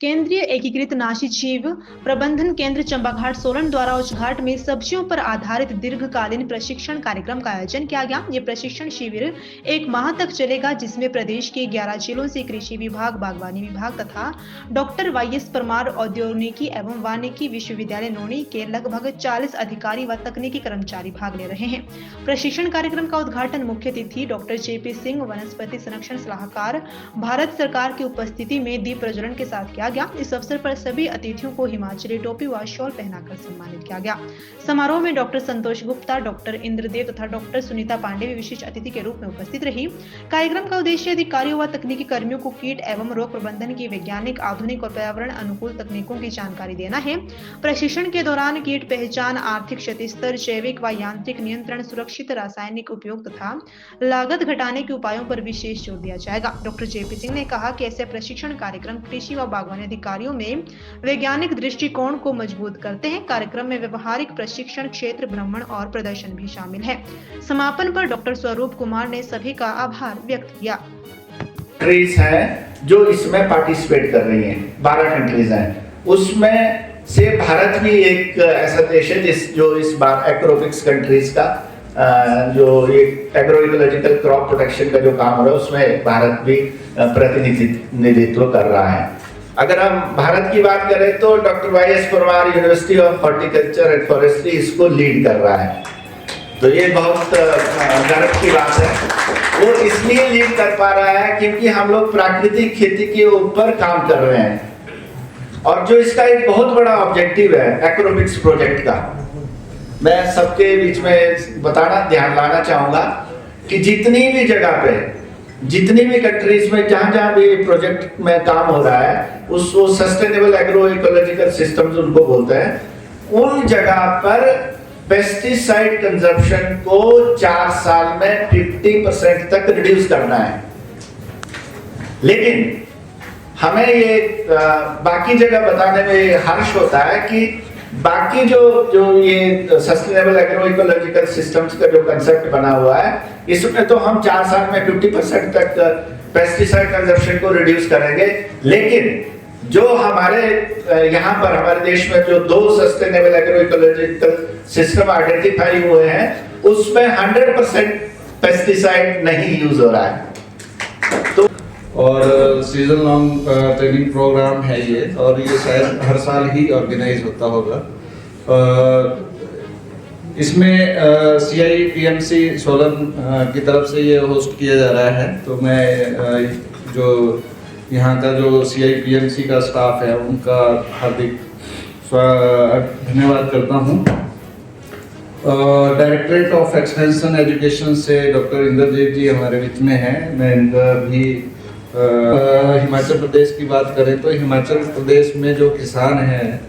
केंद्रीय एकीकृत नाशी जीव प्रबंधन केंद्र चंबाघाट सोलन द्वारा उच्च घाट में सब्जियों पर आधारित दीर्घकालीन प्रशिक्षण कार्यक्रम का आयोजन किया गया। ये प्रशिक्षण शिविर 1 माह तक चलेगा, जिसमें प्रदेश के 11 जिलों से कृषि विभाग, बागवानी विभाग तथा डॉक्टर वाईएस परमार औद्योगिकी एवं वानिकी विश्वविद्यालय नोनी के लगभग 40 अधिकारी व तकनीकी कर्मचारी भाग ले रहे हैं। प्रशिक्षण कार्यक्रम का उद्घाटन मुख्य अतिथि डॉक्टर जेपी सिंह, वनस्पति संरक्षण सलाहकार, भारत सरकार की उपस्थिति में दीप प्रज्वलन के साथ किया गया। इस अवसर पर सभी अतिथियों को हिमाचली टोपी व शॉल पहनाकर सम्मानित किया गया। समारोह में डॉक्टर संतोष गुप्ता, डॉक्टर इंद्रदेव तथा डॉक्टर सुनीता पांडे भी विशिष्ट अतिथि के रूप में उपस्थित रही। कार्यक्रम का उद्देश्य अधिकारियों व तकनीकी कर्मियों को कीट एवं रोग प्रबंधन की वैज्ञानिक, आधुनिक और पर्यावरण अनुकूल तकनीकों की जानकारी देना है। प्रशिक्षण के दौरान कीट पहचान, आर्थिक क्षति स्तर, जैविक व यांत्रिक नियंत्रण, सुरक्षित रासायनिक उपयोग तथा लागत घटाने के उपायों पर विशेष जोर दिया जाएगा। डॉक्टर जेपी सिंह ने कहा कि ऐसे प्रशिक्षण कार्यक्रम कृषि व बागवानी अधिकारियों में वैज्ञानिक दृष्टिकोण को मजबूत करते हैं। कार्यक्रम में व्यवहारिक प्रशिक्षण, क्षेत्र भ्रमण और प्रदर्शन भी शामिल है। समापन पर डॉक्टर स्वरूप कुमार ने सभी का आभार व्यक्त किया। कंट्रीज हैं जो इसमें पार्टिसिपेट कर रही हैं, 12 कंट्रीज हैं, उसमें से भारत भी एक ऐसा देश है जो इस बार एग्रोफिक्स कंट्रीज का जो एग्रो इकोलॉजिकल क्रॉप प्रोटेक्शन का जो काम हो रहा है उसमें भारत भी प्रतिनिधित्व कर रहा है। अगर हम भारत की बात करें तो doctor YS Parmar university of horticulture and forestry इसको लीड कर रहा है, तो ये बहुत गर्व की बात है। वो इसलिए लीड कर पा रहा है क्योंकि हम लोग प्राकृतिक खेती के ऊपर काम कर रहे हैं, और जो इसका एक बहुत बड़ा ऑब्जेक्टिव है एग्रोफिक्स प्रोजेक्ट का, मैं सबके बीच में ध्यान लाना चाहूंगा कि जितनी भी जगह पे, जितनी भी कंट्रीज में जहां भी प्रोजेक्ट में काम हो रहा है उसको सस्टेनेबल एग्रो इकोलॉजिकल सिस्टम्स उनको बोलते हैं, उन जगह पर पेस्टिसाइड कंजप्शन को 4 साल में 50% तक रिड्यूस करना है। लेकिन हमें ये बाकी जगह बताने में हर्ष होता है कि बाकी जो ये सस्टेनेबल एग्रो इकोलॉजिकल सिस्टम्स का जो कंसेप्ट बना हुआ है, इसमें तो हम 4 साल में 50% तक पेस्टिसाइड कंजप्शन को रिड्यूस करेंगे। लेकिन जो हमारे यहाँ पर हमारे देश में जो 2 sustainable agro ecological system identify हुए हैं उसमें 100% पेस्टिसाइड नहीं यूज हो रहा है। तो और सीजन लॉन्ग ट्रेनिंग प्रोग्राम है ये, और ये शायद हर साल ही ऑर्गेनाइज होता होगा। इसमें CIPMC सोलन की तरफ से ये होस्ट किया जा रहा है, तो मैं जो यहाँ का जो CIPMC का स्टाफ है उनका हार्दिक धन्यवाद करता हूँ। डायरेक्टरेट ऑफ एक्सटेंशन एजुकेशन से डॉक्टर इंद्रदेव जी हमारे बीच में हैं, मैं इनका भी हिमाचल प्रदेश की बात करें तो हिमाचल प्रदेश में जो किसान हैं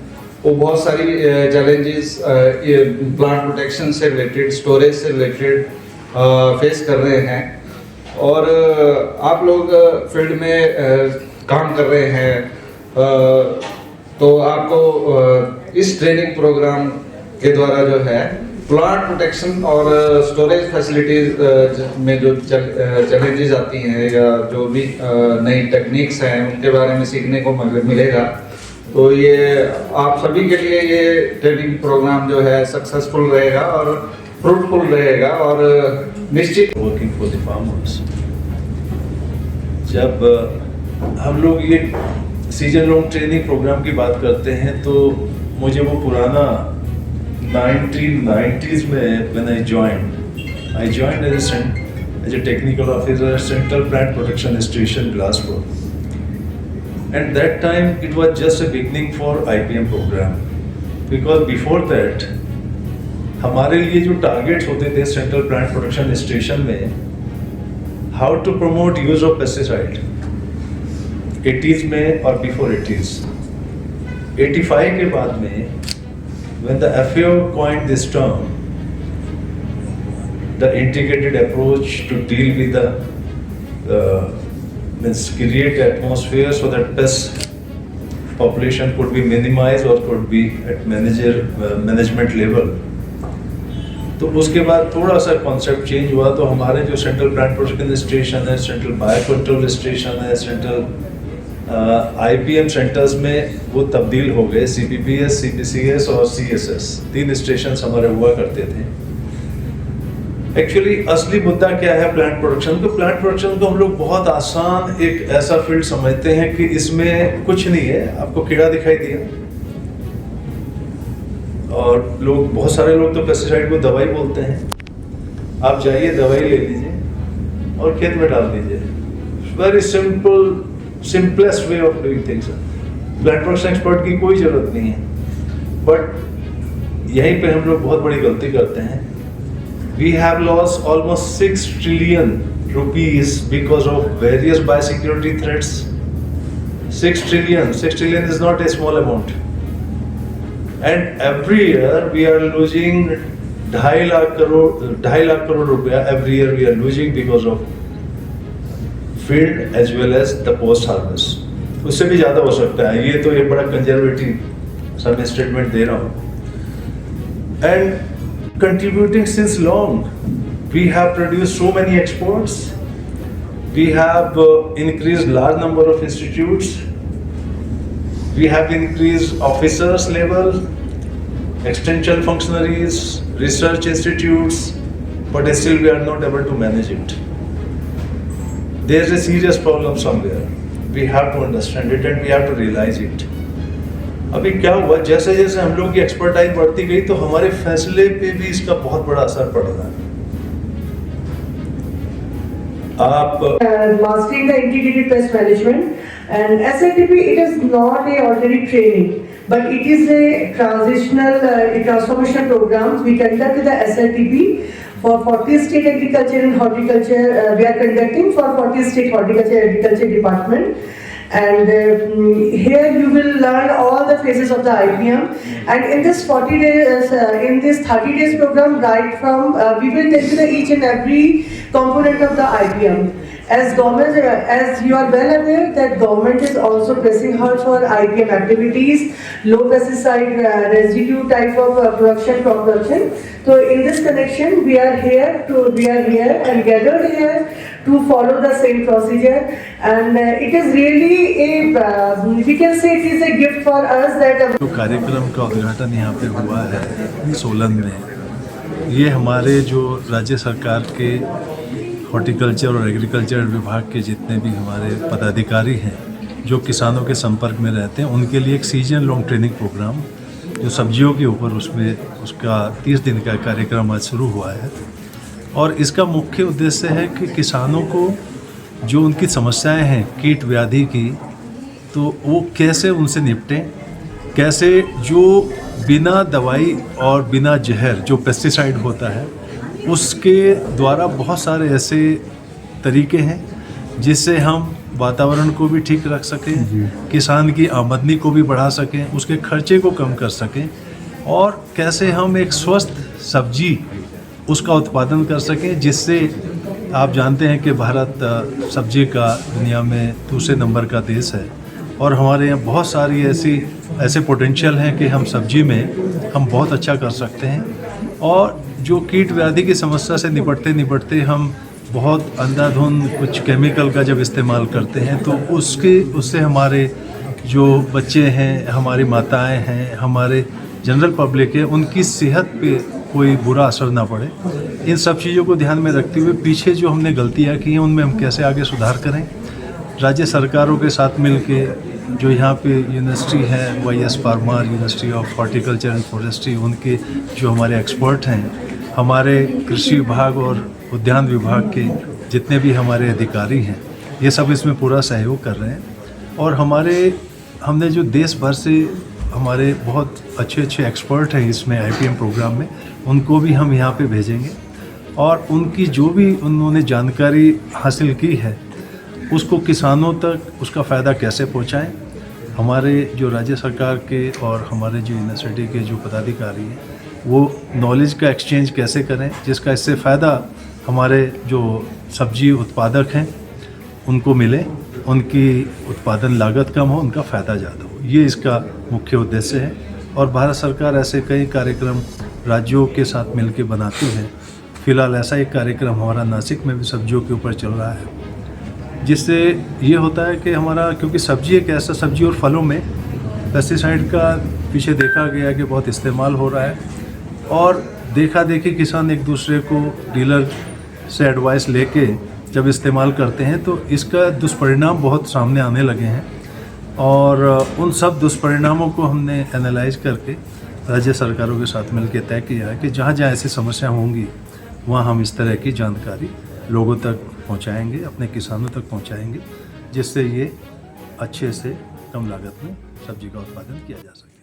वो बहुत सारी चैलेंजेस प्लांट प्रोटेक्शन से रिलेटेड, स्टोरेज से रिलेटेड फेस कर रहे हैं, और आप लोग फील्ड में काम कर रहे हैं, तो आपको इस ट्रेनिंग प्रोग्राम के द्वारा जो है प्लांट प्रोटेक्शन और स्टोरेज फैसिलिटीज में जो चैलेंजेस आती हैं या जो भी नई टेक्निक्स हैं उनके बारे में सीखने को मिलेगा। तो ये आप सभी के लिए ये ट्रेनिंग प्रोग्राम जो है सक्सेसफुल रहेगा और फ्रूटफुल रहेगा, और निश्चित वर्किंग फॉर द फार्मर्स। जब हम लोग ये सीजन लॉन्ग ट्रेनिंग प्रोग्राम की बात करते हैं तो मुझे वो पुराना 1990s में when I joined as a technical officer at Central Plant Protection Station Glasgow, and that time it was just a beginning for IPM program, because before that हमारे लिए जो टारगेट्स होते थे सेंट्रल प्लांट प्रोटेक्शन स्टेशन में, how to promote use of pesticide 80s में और before 80s। 85 के बाद में when the FAO coined this term, the integrated approach to deal with the create atmosphere so that pest population could be minimized or could be at management level, तो उसके बाद थोड़ा सा कॉन्सेप्ट चेंज हुआ। तो हमारे जो सेंट्रल प्लांट प्रोटेक्शन स्टेशन है, सेंट्रल बायो कंट्रोल स्टेशन है, सेंट्रल IPM सेंटर्स में वो तब्दील हो गए। CPPS, CPCS और CSS 3 स्टेशन हमारे हुआ करते थे। एक्चुअली असली मुद्दा क्या है प्लांट प्रोडक्शन को? प्लांट प्रोडक्शन को हम लोग बहुत आसान एक ऐसा फील्ड समझते हैं कि इसमें कुछ नहीं है, आपको कीड़ा दिखाई दिया और लोग, बहुत सारे लोग तो पेस्टिसाइड को दवाई बोलते हैं। आप जाइए दवाई ले लीजिए और खेत में डाल दीजिए। Very simple, simplest way of doing things. Plant production expert की कोई जरूरत नहीं है, बट यहीं पे हम लोग बहुत बड़ी गलती करते हैं। We have lost almost 6 trillion rupees because of various biosecurity threats. 6 trillion is not a small amount. And every year we are losing 2.5 lakh crore रुपया every year we are losing because of field as well as the post harvest. उससे भी ज़्यादा हो सकता है। ये तो एक बड़ा कंजर्वेटिव सा मैं स्टेटमेंट दे रहा हूँ। And contributing since long, we have produced so many exports. We have increased large number of institutes. We have increased officers level, extension functionaries, research institutes, but still we are not able to manage it. There is a serious problem somewhere. We have to understand it and we have to realize it. अभी क्या हुआ, जैसे जैसे हम लोग की expertise बढ़ती गई तो हमारे फैसले पे भी इसका बहुत बड़ा असर पड़ रहा है। आप mastering the integrated pest management and SITP, it is not a ordinary training, but it is a transformational program we conduct with the SITP for 40 state agriculture and horticulture. We are conducting for 40 state horticulture agriculture department. And here you will learn all the phases of the IPM, and in this 40 days, in this 30 days program, right from we will take you the each and every component of the IPM. As government, as you are well aware that government is also pressing hard for IPM activities, low pesticide residue type of production, crop production. So in this connection, we are here and gathered here to follow the same procedure, and it is really a we can say it is a gift for us that जो कार्यक्रम का उद्घाटन यहाँ पे हुआ है सोलन में, ये हमारे जो राज्य सरकार के हॉर्टिकल्चर और एग्रीकल्चर विभाग के जितने भी हमारे पदाधिकारी हैं जो किसानों के संपर्क में रहते हैं, उनके लिए एक सीजन लॉन्ग ट्रेनिंग प्रोग्राम जो सब्जियों के ऊपर उसका 30 दिन का कार्यक्रम आज शुरू हुआ है। और इसका मुख्य उद्देश्य है कि किसानों को जो उनकी समस्याएं हैं कीट व्याधि की, तो वो कैसे उनसे निपटें, कैसे जो बिना दवाई और बिना जहर जो पेस्टिसाइड होता है उसके द्वारा बहुत सारे ऐसे तरीके हैं जिससे हम वातावरण को भी ठीक रख सकें, किसान की आमदनी को भी बढ़ा सकें, उसके खर्चे को कम कर सकें, और कैसे हम एक स्वस्थ सब्जी उसका उत्पादन कर सकें, जिससे आप जानते हैं कि भारत सब्जी का दुनिया में दूसरे नंबर का देश है और हमारे यहाँ बहुत सारी ऐसे पोटेंशियल हैं कि हम सब्जी में हम बहुत अच्छा कर सकते हैं। और जो कीट व्याधि की समस्या से निपटते हम बहुत अंधाधुंध कुछ केमिकल का जब इस्तेमाल करते हैं तो उससे हमारे जो बच्चे हैं, हमारी माताएं हैं, हमारे जनरल पब्लिक है, उनकी सेहत पे कोई बुरा असर ना पड़े। इन सब चीज़ों को ध्यान में रखते हुए पीछे जो हमने गलतियां की हैं उनमें हम कैसे आगे सुधार करें, राज्य सरकारों के साथ मिलके जो यहाँ पे यूनिवर्सिटी है YS Parmar university of horticulture and forestry, उनके जो हमारे एक्सपर्ट हैं, हमारे कृषि विभाग और उद्यान विभाग के जितने भी हमारे अधिकारी हैं, ये सब इसमें पूरा सहयोग कर रहे हैं। और हमने जो देश भर से हमारे बहुत अच्छे एक्सपर्ट हैं इसमें IPM प्रोग्राम में, उनको भी हम यहाँ पे भेजेंगे और उनकी जो भी उन्होंने जानकारी हासिल की है उसको किसानों तक उसका फ़ायदा कैसे पहुँचाएं। हमारे जो राज्य सरकार के और हमारे जो यूनिवर्सिटी के जो पदाधिकारी हैं वो नॉलेज का एक्सचेंज कैसे करें, जिसका इससे फ़ायदा हमारे जो सब्जी उत्पादक हैं उनको मिले, उनकी उत्पादन लागत कम हो, उनका फ़ायदा ज़्यादा हो। ये इसका मुख्य उद्देश्य है। और भारत सरकार ऐसे कई कार्यक्रम राज्यों के साथ मिलकर बनाती है। फ़िलहाल ऐसा एक कार्यक्रम हमारा नासिक में भी सब्जियों के ऊपर चल रहा है। जिससे ये होता है कि हमारा, क्योंकि सब्जी एक ऐसा, सब्जी और फलों में पेस्टिसाइड का पीछे देखा गया कि बहुत इस्तेमाल हो रहा है, और देखा देखी किसान एक दूसरे को डीलर से एडवाइस लेके जब इस्तेमाल करते हैं तो इसका दुष्परिणाम बहुत सामने आने लगे हैं। और उन सब दुष्परिणामों को हमने एनालाइज करके राज्य सरकारों के साथ मिलकर तय किया है कि जहाँ जहाँ ऐसी समस्या होंगी वहाँ हम इस तरह की जानकारी लोगों तक पहुँचाएंगे, अपने किसानों तक पहुँचाएंगे, जिससे ये अच्छे से कम लागत में सब्जी का उत्पादन किया जा सके।